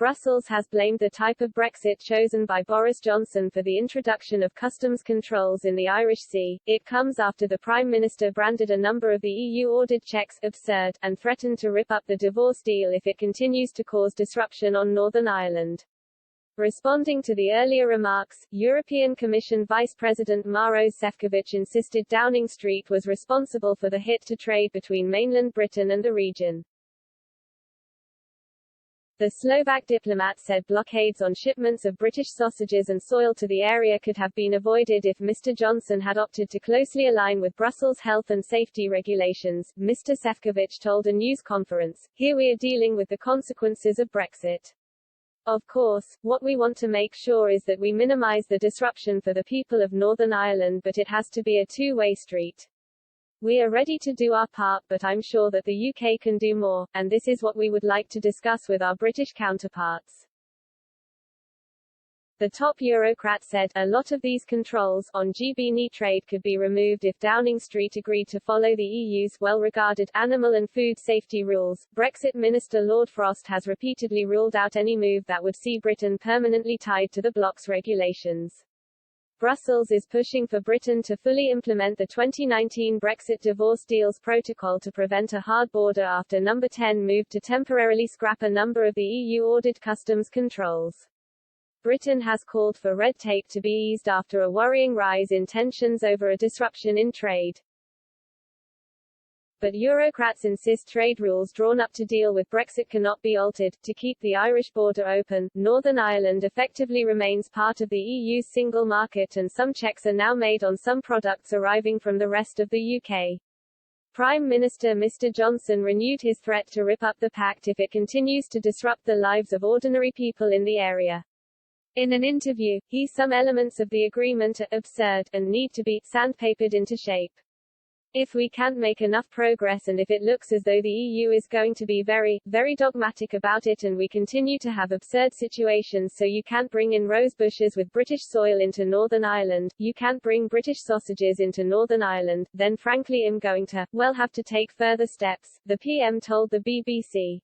Brussels has blamed the type of Brexit chosen by Boris Johnson for the introduction of customs controls in the Irish Sea. It comes after the Prime Minister branded a number of the EU-ordered checks absurd, and threatened to rip up the divorce deal if it continues to cause disruption on Northern Ireland. Responding to the earlier remarks, European Commission Vice President Maros Šefčovič insisted Downing Street was responsible for the hit to trade between mainland Britain and the region. The Slovak diplomat said blockades on shipments of British sausages and soil to the area could have been avoided if Mr. Johnson had opted to closely align with Brussels' health and safety regulations. Mr. Šefčovič told a news conference, "Here we are dealing with the consequences of Brexit. Of course, what we want to make sure is that we minimize the disruption for the people of Northern Ireland, but it has to be a two-way street. We are ready to do our part, but I'm sure that the UK can do more, and this is what we would like to discuss with our British counterparts." The top Eurocrat said, "A lot of these controls on GB trade could be removed if Downing Street agreed to follow the EU's well-regarded animal and food safety rules." Brexit Minister Lord Frost has repeatedly ruled out any move that would see Britain permanently tied to the bloc's regulations. Brussels is pushing for Britain to fully implement the 2019 Brexit divorce deals protocol to prevent a hard border after Number 10 moved to temporarily scrap a number of the EU-ordered customs controls. Britain has called for red tape to be eased after a worrying rise in tensions over a disruption in trade. But Eurocrats insist trade rules drawn up to deal with Brexit cannot be altered. To keep the Irish border open, Northern Ireland effectively remains part of the EU's single market, and some checks are now made on some products arriving from the rest of the UK. Prime Minister Mr. Johnson renewed his threat to rip up the pact if it continues to disrupt the lives of ordinary people in the area. In an interview, some elements of the agreement are absurd, and need to be sandpapered into shape. If we can't make enough progress, and if it looks as though the EU is going to be very, very dogmatic about it, and we continue to have absurd situations, so you can't bring in rose bushes with British soil into Northern Ireland, you can't bring British sausages into Northern Ireland, then frankly I'm going to, well, have to take further steps, the PM told the BBC.